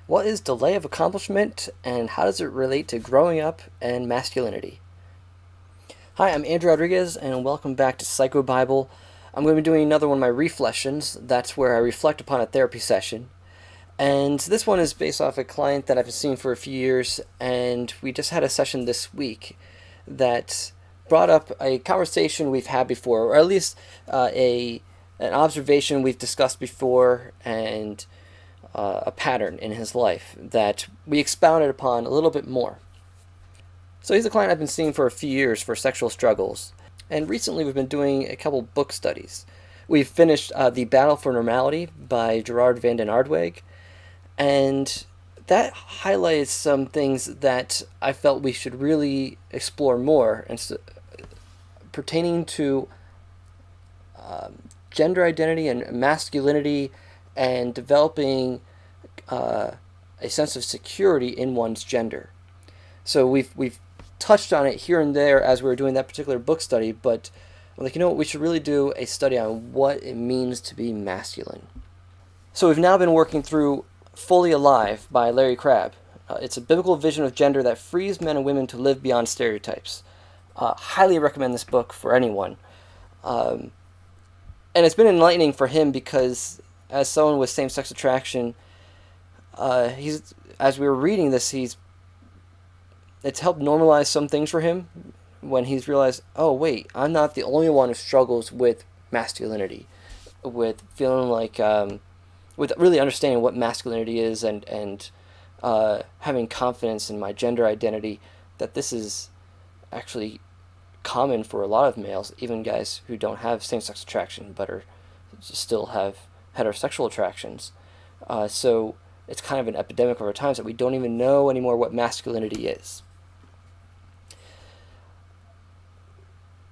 What is delay of accomplishment, and how does it relate to growing up and masculinity? Hi, I'm Andrew Rodriguez, and welcome back to PsychoBible. I'm going to be doing another one of my Reflessions. That's where I reflect upon a therapy session. And this one is based off a client that I've been seeing for a few years, and we just had a session this week that brought up a conversation we've had before, or at least a an observation we've discussed before, and a pattern in his life that we expounded upon a little bit more. So he's a client I've been seeing for a few years for sexual struggles, and recently we've been doing a couple book studies. We've finished The Battle for Normality by Gerard van den Aardweg, and that highlights some things that I felt we should really explore more, and pertaining to gender identity and masculinity, and developing a sense of security in one's gender. So we've touched on it here and there as we were doing that particular book study, but I'm like, we should really do a study on what it means to be masculine. So we've now been working through Fully Alive by Larry Crabb. It's a biblical vision of gender that frees men and women to live beyond stereotypes. Highly recommend this book for anyone. And it's been enlightening for him because, as someone with same-sex attraction, as we were reading this, it's helped normalize some things for him when he's realized, oh wait, I'm not the only one who struggles with masculinity, with feeling like, with really understanding what masculinity is, and having confidence in my gender identity, that this is actually common for a lot of males, even guys who don't have same-sex attraction but still have heterosexual attractions. So it's kind of an epidemic of our times that we don't even know anymore what masculinity is.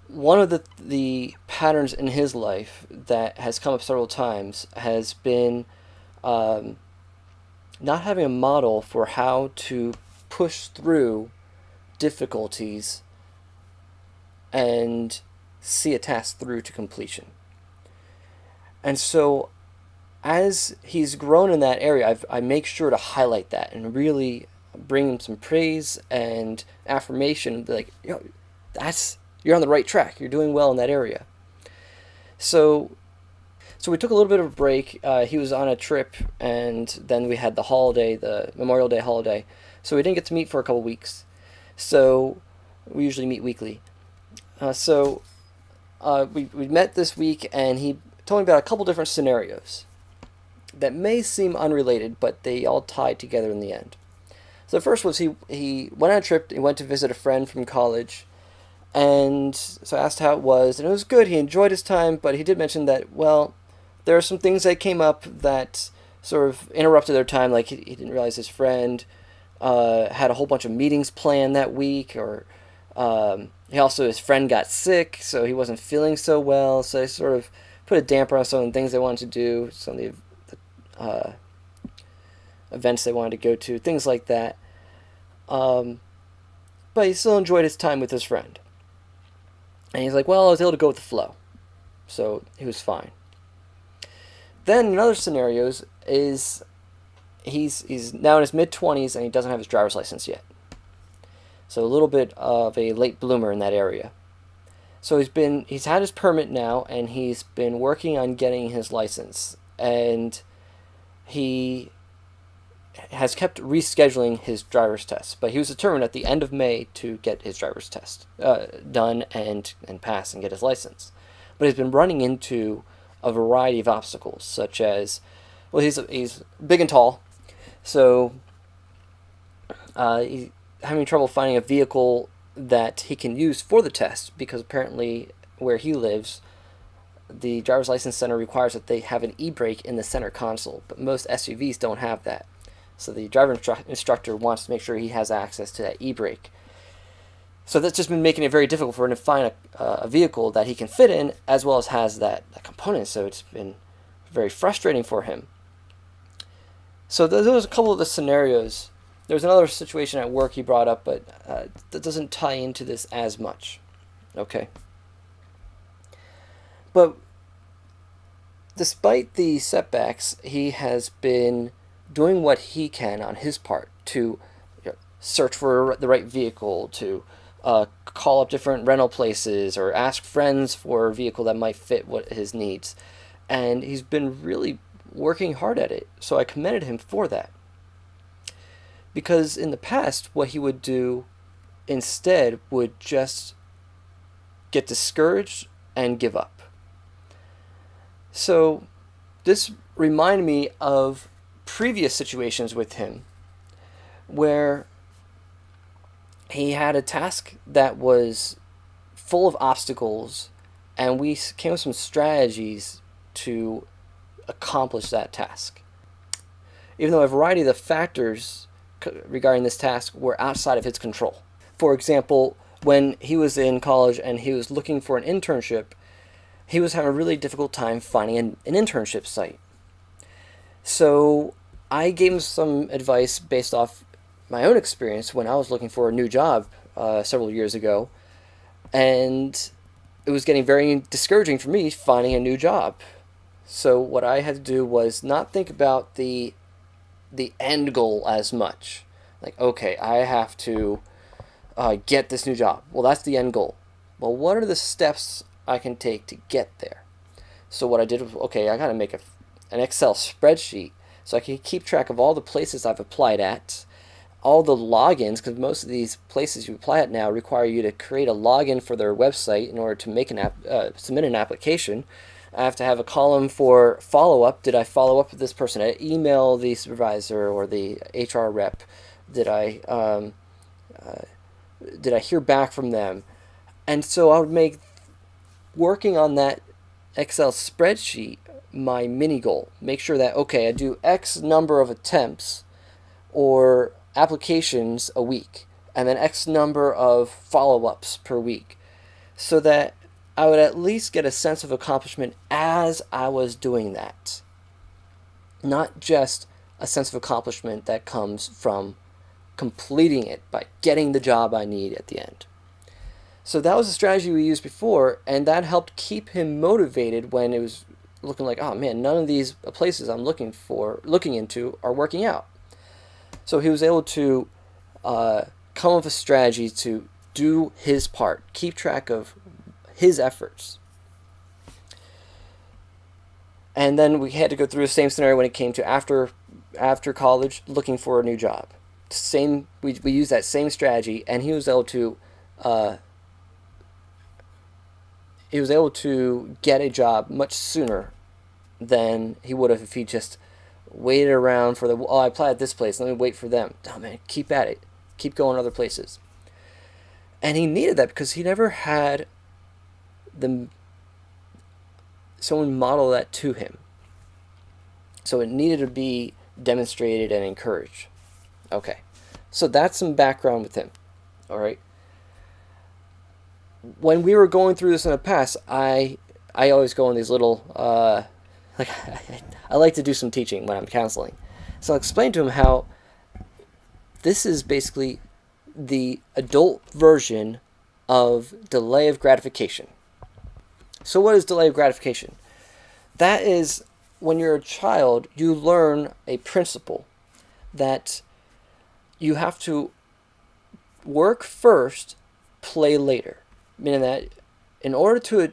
One of the patterns in his life that has come up several times has been not having a model for how to push through difficulties and see a task through to completion. And so as he's grown in that area, I make sure to highlight that and really bring him some praise and affirmation, like, you're on the right track. You're doing well in that area. So we took a little bit of a break. He was on a trip, and then we had the Memorial Day holiday. So we didn't get to meet for a couple weeks. So we usually meet weekly. We met this week, and he told me about a couple different scenarios that may seem unrelated, but they all tied together in the end. So the first was he went on a trip. He went to visit a friend from college, and so I asked how it was, and it was good. He enjoyed his time, but he did mention that, well, there are some things that came up that sort of interrupted their time, like he didn't realize his friend had a whole bunch of meetings planned that week, or his friend got sick, so he wasn't feeling so well, so they sort of put a damper on some of the things they wanted to do, some of the events they wanted to go to, things like that. But he still enjoyed his time with his friend. And he's like, well, I was able to go with the flow. So he was fine. Then in other scenarios is he's now in his mid-20s and he doesn't have his driver's license yet. So a little bit of a late bloomer in that area. So he's had his permit now, and he's been working on getting his license. And he has kept rescheduling his driver's test, but he was determined at the end of May to get his driver's test done and pass and get his license. But he's been running into a variety of obstacles, such as, well, he's big and tall, so he's having trouble finding a vehicle that he can use for the test, because apparently where he lives, the driver's license center requires that they have an e-brake in the center console, but most SUVs don't have that. So the driver instructor wants to make sure he has access to that e-brake. So that's just been making it very difficult for him to find a vehicle that he can fit in, as well as has that component. So it's been very frustrating for him. So those are a couple of the scenarios. There's another situation at work he brought up, but that doesn't tie into this as much. Okay. But despite the setbacks, he has been doing what he can on his part to search for the right vehicle, to call up different rental places, or ask friends for a vehicle that might fit what his needs. And he's been really working hard at it. So I commended him for that. Because in the past, what he would do instead would just get discouraged and give up. So this reminded me of previous situations with him where he had a task that was full of obstacles, and we came with some strategies to accomplish that task. Even though a variety of the factors regarding this task were outside of his control. For example, when he was in college and he was looking for an internship, he was having a really difficult time finding an internship site. So I gave him some advice based off my own experience when I was looking for a new job several years ago, and it was getting very discouraging for me finding a new job. So what I had to do was not think about the end goal as much. Like, okay, I have to get this new job. Well, that's the end goal. Well, what are the steps I can take to get there? So what I did was, okay, I got to make an Excel spreadsheet so I can keep track of all the places I've applied at, all the logins, because most of these places you apply at now require you to create a login for their website in order to make submit an application. I have to have a column for follow-up. Did I follow up with this person? Did I email the supervisor or the HR rep? Did I hear back from them? And so I would make working on that Excel spreadsheet my mini goal. Make sure that, okay, I do X number of attempts or applications a week, and then X number of follow-ups per week, so that I would at least get a sense of accomplishment as I was doing that. Not just a sense of accomplishment that comes from completing it by getting the job I need at the end. So that was a strategy we used before, and that helped keep him motivated when it was looking like, oh man, none of these places I'm looking into are working out. So he was able to come up with a strategy to do his part, keep track of his efforts. And then we had to go through the same scenario when it came to after college, looking for a new job. We used that same strategy, and he was able to get a job much sooner than he would have if he just waited around for I applied at this place, let me wait for them. Oh man, keep at it. Keep going other places. And he needed that because he never had someone model that to him. So it needed to be demonstrated and encouraged. Okay. So that's some background with him. All right. When we were going through this in the past, I always go on these little I like to do some teaching when I'm counseling. So I'll explain to him how this is basically the adult version of delay of gratification. So what is delay of gratification? That is when you're a child, you learn a principle that you have to work first, play later. Meaning that in order to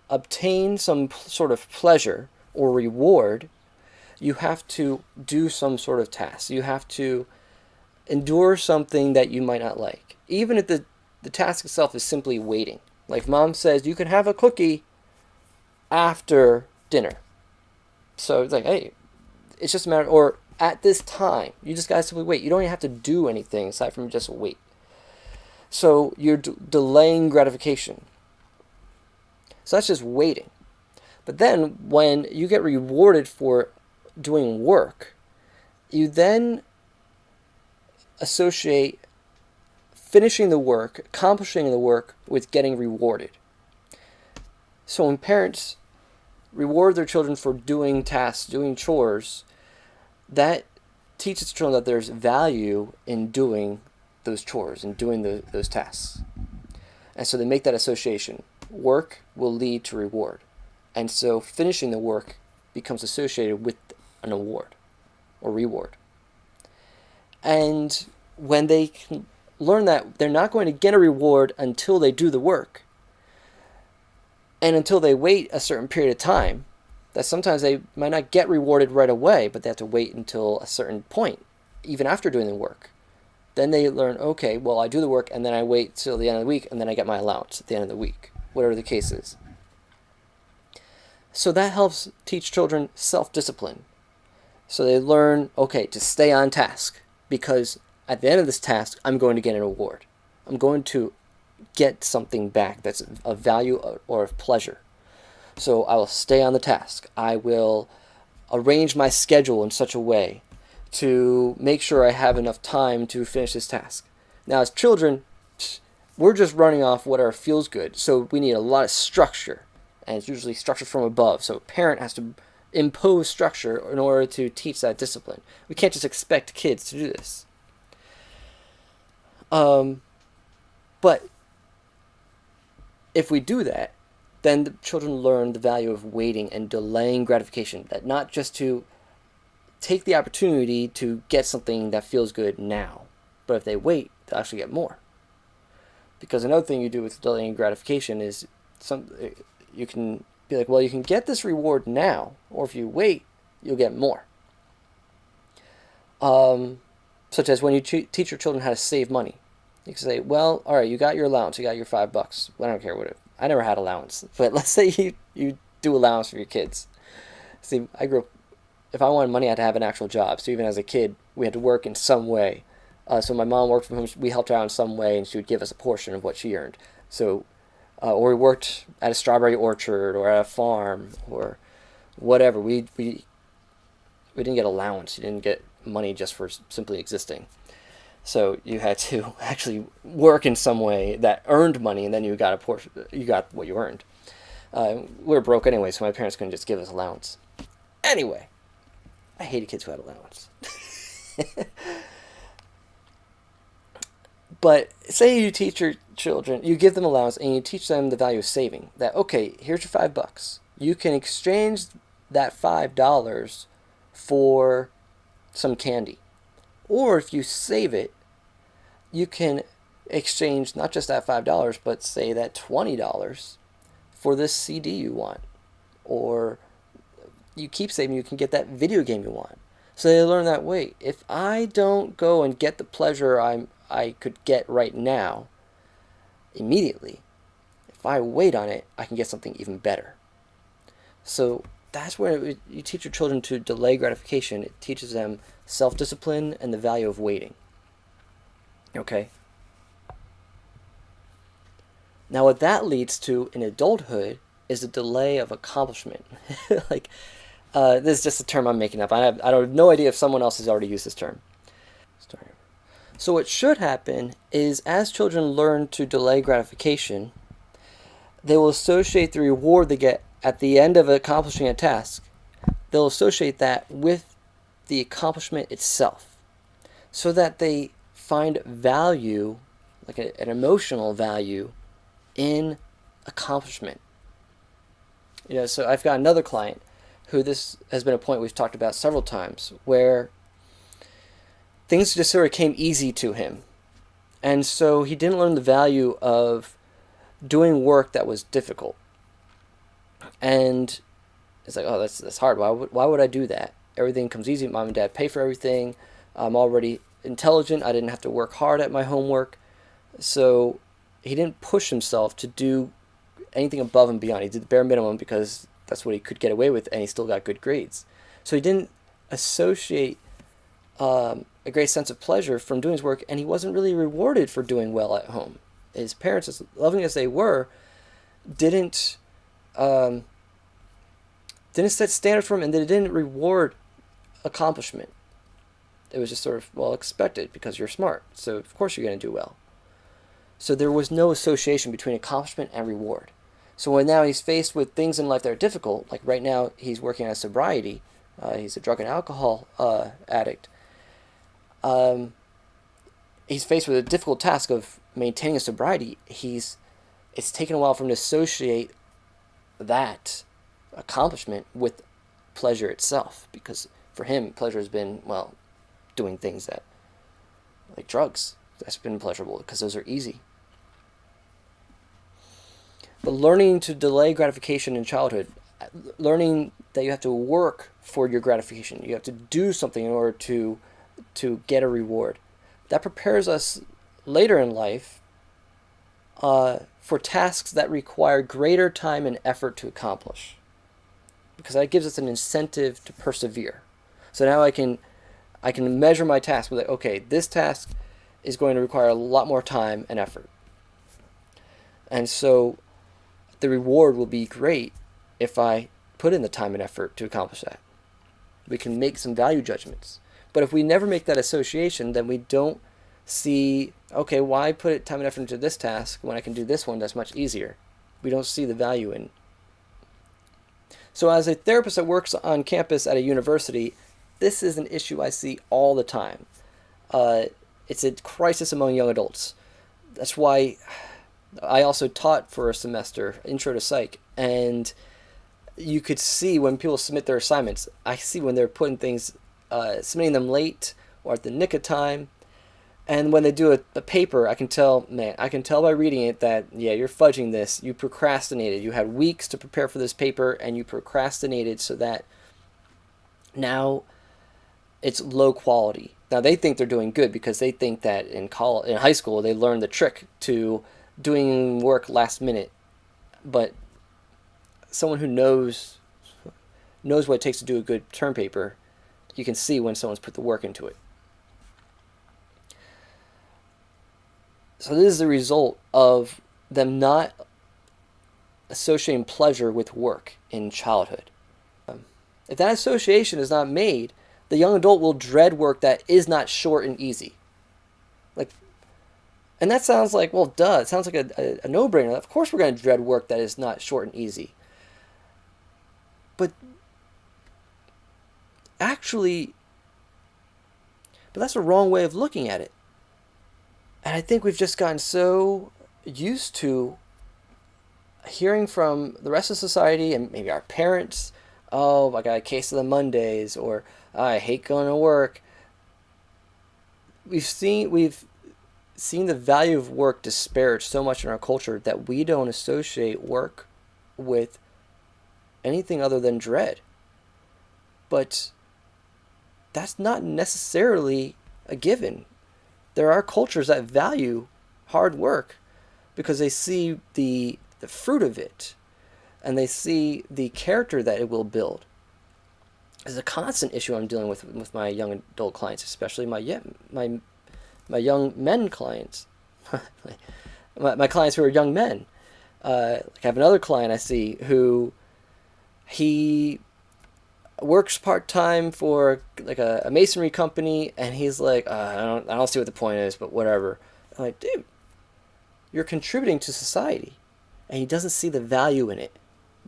obtain some sort of pleasure or reward, you have to do some sort of task. You have to endure something that you might not like. Even if the task itself is simply waiting. Like mom says, you can have a cookie after dinner. So it's like, hey, it's just a matter, or at this time, you just gotta simply wait. You don't even have to do anything aside from just wait. So you're delaying gratification. So that's just waiting. But then when you get rewarded for doing work, you then associate finishing the work, accomplishing the work with getting rewarded. So when parents reward their children for doing tasks, doing chores, that teaches children that there's value in doing those chores and doing those tasks. And so they make that association. Work will lead to reward. And so finishing the work becomes associated with an award. or reward. And when they can learn that they're not going to get a reward until they do the work, and until they wait a certain period of time, that sometimes they might not get rewarded right away, but they have to wait until a certain point, even after doing the work. Then they learn, okay, well, I do the work, and then I wait till the end of the week, and then I get my allowance at the end of the week, whatever the case is. So that helps teach children self-discipline. So they learn, okay, to stay on task, because at the end of this task, I'm going to get an award. I'm going to get something back that's of value or of pleasure. So I will stay on the task. I will arrange my schedule in such a way to make sure I have enough time to finish this task. Now, as children, we're just running off whatever feels good. So we need a lot of structure, and it's usually structure from above. So a parent has to impose structure in order to teach that discipline. We can't just expect kids to do this. But if we do that, then the children learn the value of waiting and delaying gratification. That not just to take the opportunity to get something that feels good now, but if they wait, they'll actually get more. Because another thing you do with delaying gratification is you can be like, well, you can get this reward now, or if you wait, you'll get more. Such as when you teach your children how to save money. You can say, well, all right, you got your allowance, you got your $5. I don't care what I never had allowance, but let's say you do allowance for your kids. See, I grew up, if I wanted money, I had to have an actual job. So even as a kid, we had to work in some way. So my mom worked from home, we helped her out in some way, and she would give us a portion of what she earned. So, or we worked at a strawberry orchard or at a farm or whatever. We didn't get allowance. You didn't get money just for simply existing. So you had to actually work in some way that earned money, and then you got a portion. You got what you earned. We were broke anyway, so my parents couldn't just give us allowance. Anyway, I hated kids who had allowance. But say you teach your children, you give them allowance, and you teach them the value of saving. That, okay, here's your $5. You can exchange that $5 for some candy. Or if you save it, you can exchange not just that $5, but say that $20 for this CD you want. Or you keep saving, you can get that video game you want. So they learn that, wait, if I don't go and get the pleasure I could get right now, immediately, if I wait on it, I can get something even better. So that's where you teach your children to delay gratification. It teaches them self-discipline and the value of waiting. Okay? Now what that leads to in adulthood is a delay of accomplishment. This is just a term I'm making up. I have no idea if someone else has already used this term. So what should happen is as children learn to delay gratification, they will associate the reward they get at the end of accomplishing a task. They'll associate that with the accomplishment itself, so that they find value, like an emotional value, in accomplishment. So I've got another client who this has been a point we've talked about several times, where things just sort of came easy to him. And so he didn't learn the value of doing work that was difficult. And it's like, oh, that's hard. Why would I do that? Everything comes easy. Mom and dad pay for everything. I'm already intelligent. I didn't have to work hard at my homework. So he didn't push himself to do anything above and beyond. He did the bare minimum because that's what he could get away with, and he still got good grades. So he didn't associate a great sense of pleasure from doing his work, and he wasn't really rewarded for doing well at home. His parents, as loving as they were, didn't set standards for him, and they didn't reward accomplishment. It was just sort of, well, expected because you're smart, so of course you're going to do well. So there was no association between accomplishment and reward. So when now he's faced with things in life that are difficult, like right now he's working on sobriety, he's a drug and alcohol addict, he's faced with a difficult task of maintaining a sobriety. It's taken a while for him to associate that accomplishment with pleasure itself, because for him, pleasure has been, well, doing things that, like drugs. That's been pleasurable because those are easy. But learning to delay gratification in childhood, learning that you have to work for your gratification, you have to do something in order to get a reward, that prepares us later in life for tasks that require greater time and effort to accomplish, because that gives us an incentive to persevere. So now I can measure my task with, okay, this task is going to require a lot more time and effort, and so the reward will be great if I put in the time and effort to accomplish that. We can make some value judgments. But if we never make that association, then we don't see, okay, why put time and effort into this task when I can do this one that's much easier? We don't see the value in. So as a therapist that works on campus at a university, this is an issue I see all the time. It's a crisis among young adults. That's why I also taught for a semester, Intro to Psych, and you could see when people submit their assignments, I see when they're putting things, submitting them late or at the nick of time. And when they do a paper, I can tell by reading it that, yeah, you're fudging this. You procrastinated. You had weeks to prepare for this paper, and you procrastinated so that now it's low quality. Now, they think they're doing good because they think that in high school, they learned the trick to doing work last minute. But someone who knows what it takes to do a good term paper, you can see when someone's put the work into it. So this is the result of them not associating pleasure with work in childhood. If that association is not made, the young adult will dread work that is not short and easy. And that sounds like, well, duh, it sounds like a no-brainer. Of course we're going to dread work that is not short and easy. But that's the wrong way of looking at it. And I think we've just gotten so used to hearing from the rest of society and maybe our parents, oh, I got a case of the Mondays, or I hate going to work. We've seen the value of work disparaged so much in our culture that we don't associate work with anything other than dread. But that's not necessarily a given. There are cultures that value hard work because they see the fruit of it, and they see the character that it will build. It's a constant issue I'm dealing with my young adult clients, especially my young men clients, my clients who are young men. I have another client I see who he works part-time for like a masonry company, and he's like, I don't see what the point is, but whatever. I'm like, dude, you're contributing to society, and he doesn't see the value in it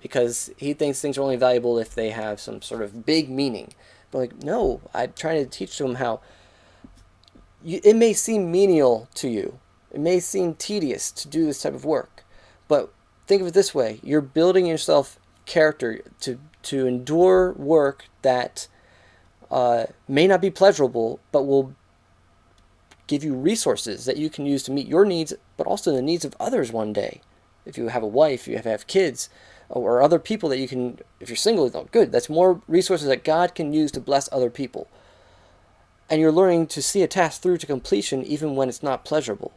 because he thinks things are only valuable if they have some sort of big meaning. But like, no, I'm trying to teach him how it may seem menial to you. It may seem tedious to do this type of work, but think of it this way: you're building yourself character to endure work that may not be pleasurable, but will give you resources that you can use to meet your needs, but also the needs of others one day. If you have a wife, you have kids, or other people that you can, if you're single, good. That's more resources that God can use to bless other people. And you're learning to see a task through to completion even when it's not pleasurable.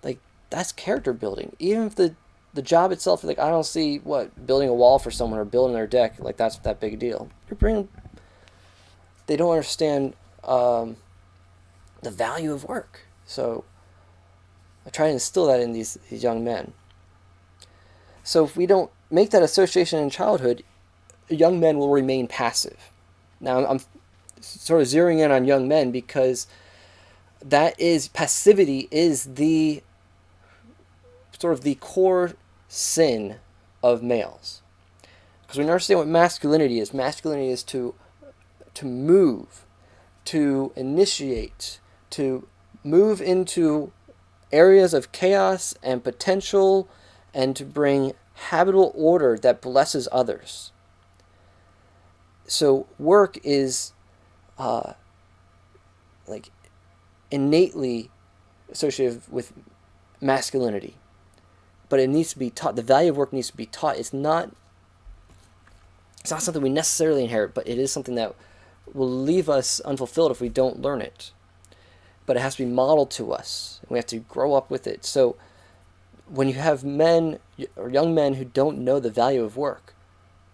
Like, that's character building. Even if the job itself, like, I don't see building a wall for someone or building their deck, like, that's that big a deal. They don't understand the value of work. So I try to instill that in these young men. So if we don't make that association in childhood, young men will remain passive. Now, I'm sort of zeroing in on young men because passivity is the sort of the core sin of males. Because we understand what masculinity is. Masculinity is to move, to initiate, to move into areas of chaos and potential, and to bring habitable order that blesses others. So work is like innately associated with masculinity, but it needs to be taught. The value of work needs to be taught. It's not something we necessarily inherit, but it is something that will leave us unfulfilled if we don't learn it. But it has to be modeled to us, and we have to grow up with it. So when you have men or young men who don't know the value of work,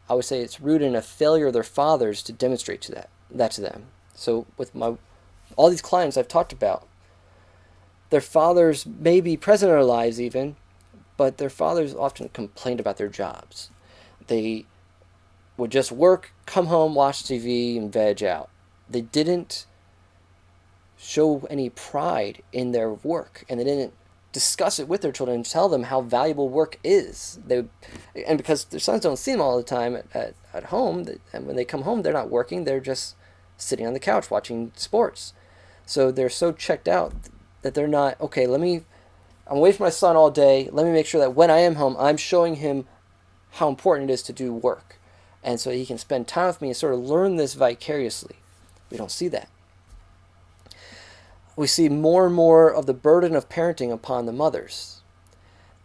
I would say it's rooted in a failure of their fathers to demonstrate that to them. So with all these clients I've talked about, their fathers may be present in their lives even, but their fathers often complained about their jobs. They would just work, come home, watch TV, and veg out. They didn't show any pride in their work, and they didn't discuss it with their children and tell them how valuable work is. And because their sons don't see them all the time at home, and when they come home, they're not working, they're just sitting on the couch watching sports. So they're so checked out that they're not, okay, I'm away from my son all day, let me make sure that when I am home, I'm showing him how important it is to do work. And so he can spend time with me and sort of learn this vicariously. We don't see that. We see more and more of the burden of parenting upon the mothers.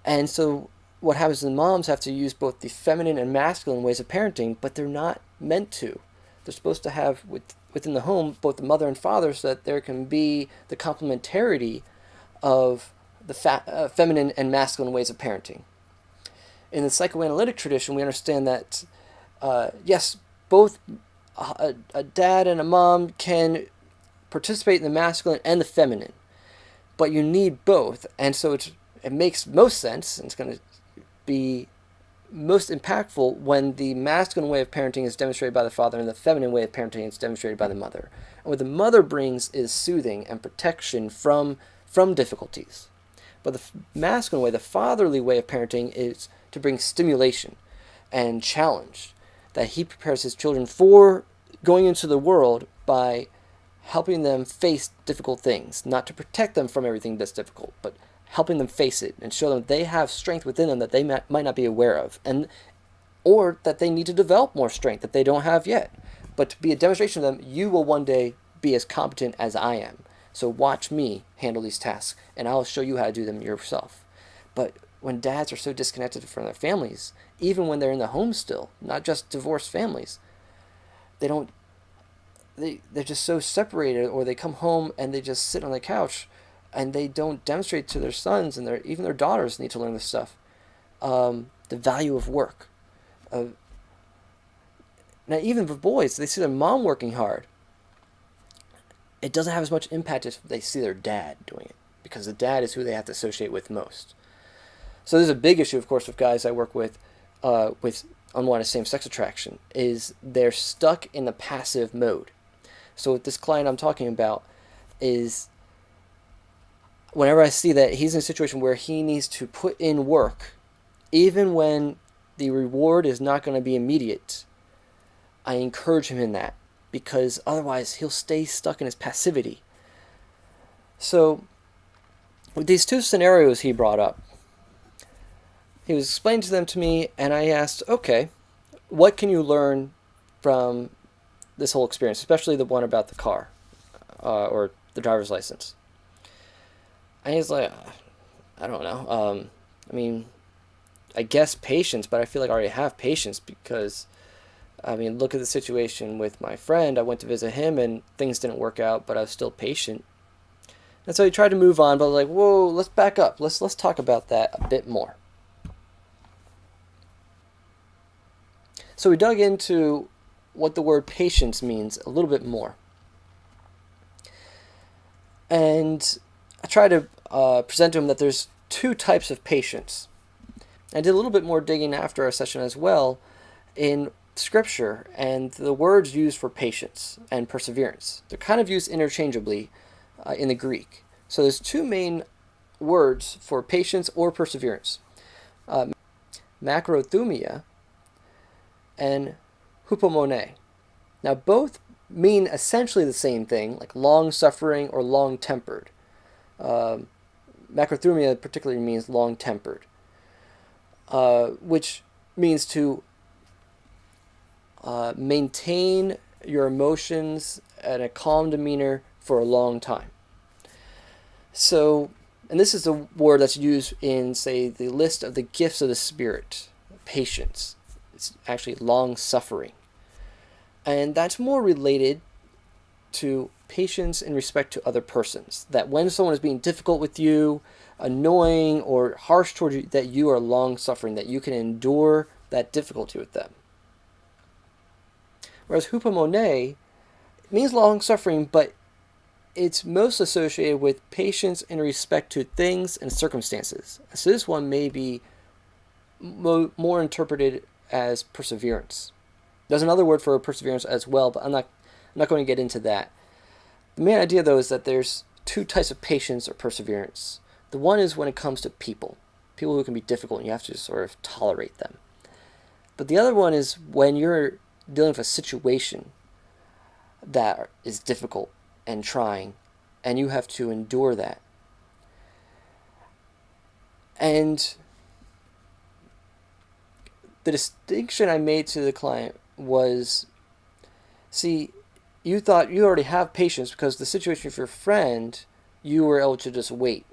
And so what happens is the moms have to use both the feminine and masculine ways of parenting, but they're not meant to. They're supposed to have within the home both the mother and father so that there can be the complementarity of the feminine and masculine ways of parenting. In the psychoanalytic tradition, we understand that, yes, both a dad and a mom can participate in the masculine and the feminine, but you need both. And so it makes most sense, and it's going to be most impactful when the masculine way of parenting is demonstrated by the father and the feminine way of parenting is demonstrated by the mother. And what the mother brings is soothing and protection from difficulties. But the masculine way, the fatherly way of parenting, is to bring stimulation and challenge, that he prepares his children for going into the world by helping them face difficult things, not to protect them from everything that's difficult, but helping them face it and show them they have strength within them that they might not be aware of, or that they need to develop more strength that they don't have yet. But to be a demonstration of them, you will one day be as competent as I am. So watch me handle these tasks, and I'll show you how to do them yourself. But when dads are so disconnected from their families, even when they're in the home still, not just divorced families, they're just so separated, or they come home and they just sit on the couch and they don't demonstrate to their sons, and even their daughters need to learn this stuff, the value of work. Now, even for boys, they see their mom working hard. It doesn't have as much impact as they see their dad doing it, because the dad is who they have to associate with most. So there's a big issue, of course, with guys I work with unwanted same-sex attraction, is they're stuck in the passive mode. So with this client I'm talking about is, whenever I see that he's in a situation where he needs to put in work, even when the reward is not going to be immediate, I encourage him in that, because otherwise he'll stay stuck in his passivity. So with these two scenarios he brought up, he was explaining them to me, and I asked, okay, what can you learn from this whole experience, especially the one about the car or the driver's license? And he's like, I don't know. I guess patience, but I feel like I already have patience because, look at the situation with my friend. I went to visit him and things didn't work out, but I was still patient. And so he tried to move on, but I was like, whoa, let's back up. Let's talk about that a bit more. So we dug into what the word patience means a little bit more. And I tried to present to him that there's two types of patience. I did a little bit more digging after our session as well in Scripture and the words used for patience and perseverance. They're kind of used interchangeably in the Greek. So there's two main words for patience or perseverance. Macrothumia and hupomone. Now both mean essentially the same thing, like long-suffering or long-tempered. Macrothumia particularly means long-tempered, which means to maintain your emotions and a calm demeanor for a long time. So, and this is the word that's used in, say, the list of the gifts of the Spirit. Patience. It's actually long-suffering. And that's more related to patience in respect to other persons. That when someone is being difficult with you, annoying, or harsh toward you, that you are long-suffering, that you can endure that difficulty with them. Whereas hupomone means long-suffering, but it's most associated with patience in respect to things and circumstances. So this one may be more interpreted as perseverance. There's another word for perseverance as well, but I'm not going to get into that. The main idea, though, is that there's two types of patience or perseverance. The one is when it comes to people who can be difficult and you have to sort of tolerate them. But the other one is when you're dealing with a situation that is difficult and trying, and you have to endure that. And the distinction I made to the client was, see, you thought you already have patience because the situation with your friend, you were able to just wait.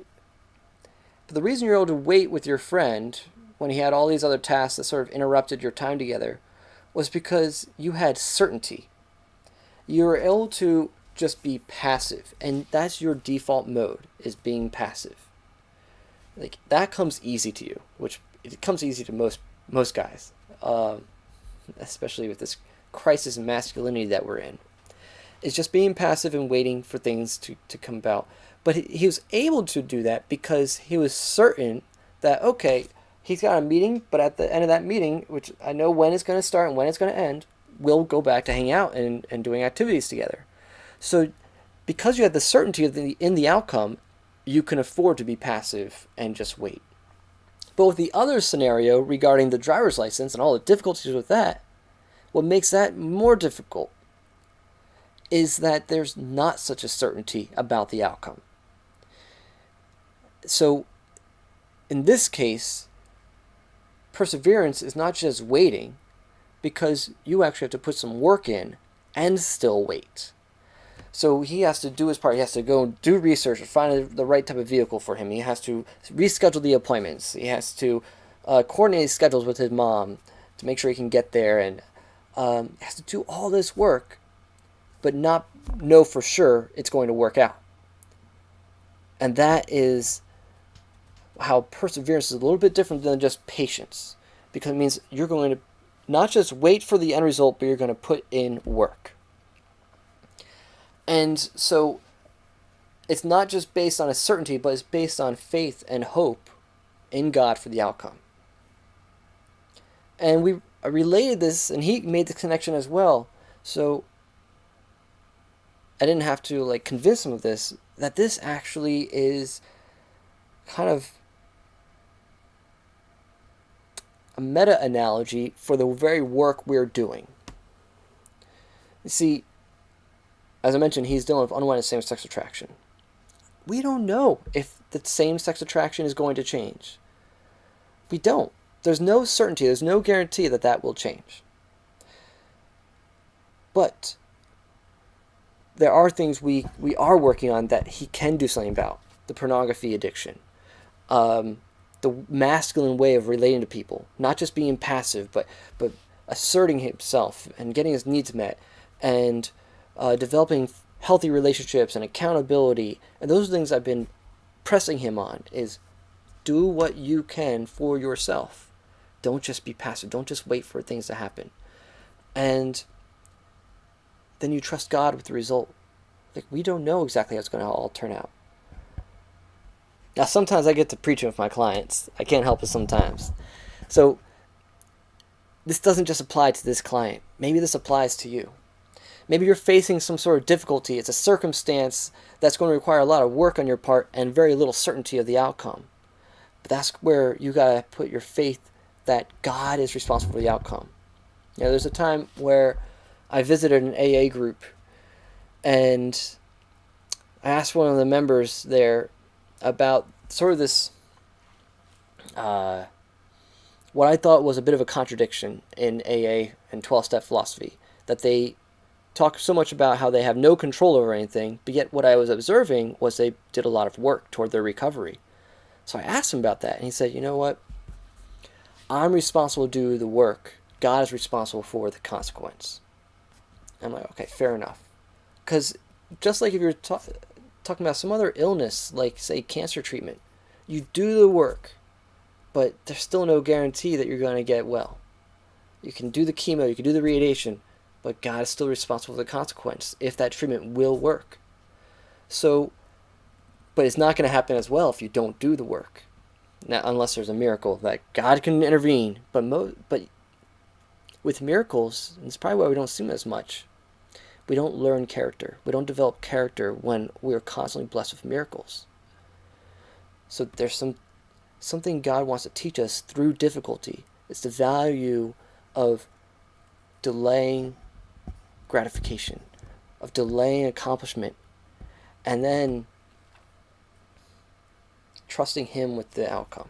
But the reason you're able to wait with your friend when he had all these other tasks that sort of interrupted your time together was because you had certainty. You were able to just be passive, and that's your default mode, is being passive. Like, that comes easy to you, which it comes easy to most guys, especially with this crisis in masculinity that we're in. It's just being passive and waiting for things to come about. But he was able to do that because he was certain that, okay, he's got a meeting, but at the end of that meeting, which I know when it's going to start and when it's going to end, we'll go back to hanging out and doing activities together. So because you have the certainty in the outcome, you can afford to be passive and just wait. But with the other scenario regarding the driver's license and all the difficulties with that, what makes that more difficult is that there's not such a certainty about the outcome. So in this case, perseverance is not just waiting, because you actually have to put some work in and still wait. So he has to do his part. He has to go do research and find the right type of vehicle for him. He has to reschedule the appointments. He has to coordinate his schedules with his mom to make sure he can get there. And he has to do all this work, but not know for sure it's going to work out. And that is how perseverance is a little bit different than just patience. Because it means you're going to not just wait for the end result, but you're going to put in work. And so it's not just based on a certainty, but it's based on faith and hope in God for the outcome. And we related this, and he made the connection as well. So I didn't have to convince him of this, that this actually is kind of a meta-analogy for the very work we're doing. You see, as I mentioned, he's dealing with unwanted same-sex attraction. We don't know if the same-sex attraction is going to change. We don't. There's no certainty, there's no guarantee that that will change. But there are things we are working on that he can do something about. The pornography addiction. The masculine way of relating to people. Not just being passive, but asserting himself and getting his needs met. And developing healthy relationships and accountability. And those are things I've been pressing him on, is do what you can for yourself. Don't just be passive. Don't just wait for things to happen. And then you trust God with the result. We don't know exactly how it's going to all turn out. Now, sometimes I get to preaching with my clients. I can't help it sometimes. So this doesn't just apply to this client. Maybe this applies to you. Maybe you're facing some sort of difficulty. It's a circumstance that's going to require a lot of work on your part and very little certainty of the outcome. But that's where you got to put your faith that God is responsible for the outcome. There's a time where I visited an AA group, and I asked one of the members there about sort of this, what I thought was a bit of a contradiction in AA and 12-step philosophy, that they talk so much about how they have no control over anything, but yet what I was observing was they did a lot of work toward their recovery. So I asked him about that, and he said, you know what? I'm responsible to do the work. God is responsible for the consequence. I'm like, okay, fair enough. Because just like if you're talking about some other illness, like, say, cancer treatment, you do the work, but there's still no guarantee that you're going to get well. You can do the chemo, you can do the radiation, but God is still responsible for the consequence if that treatment will work. So, but it's not going to happen as well if you don't do the work. Now, unless there's a miracle that God can intervene. But with miracles, and it's probably why we don't see them as much, we don't learn character. We don't develop character when we are constantly blessed with miracles. So there's something God wants to teach us through difficulty. It's the value of delaying gratification, of delaying accomplishment, and then trusting Him with the outcome.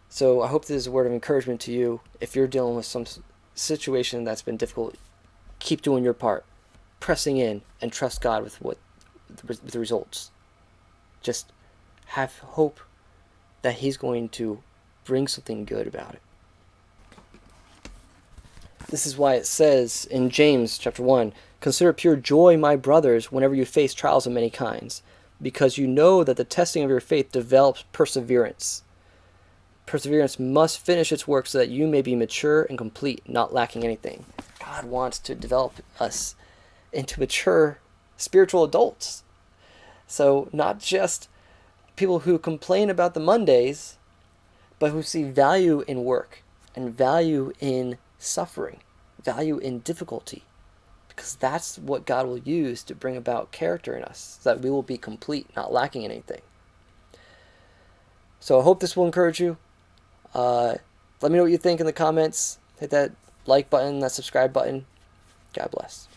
So I hope this is a word of encouragement to you. If you're dealing with some situation that's been difficult, keep doing your part, pressing in, and trust God with the results. Just have hope that He's going to bring something good about it. This is why it says in James chapter 1, "Consider pure joy, my brothers, whenever you face trials of many kinds, because you know that the testing of your faith develops perseverance. Perseverance must finish its work so that you may be mature and complete, not lacking anything." God wants to develop us into mature spiritual adults. So not just people who complain about the Mondays, but who see value in work and value in suffering, value in difficulty, because that's what God will use to bring about character in us, so that we will be complete, not lacking anything. So I hope this will encourage you. Let me know what you think in the comments. Hit that like button, that subscribe button. God bless.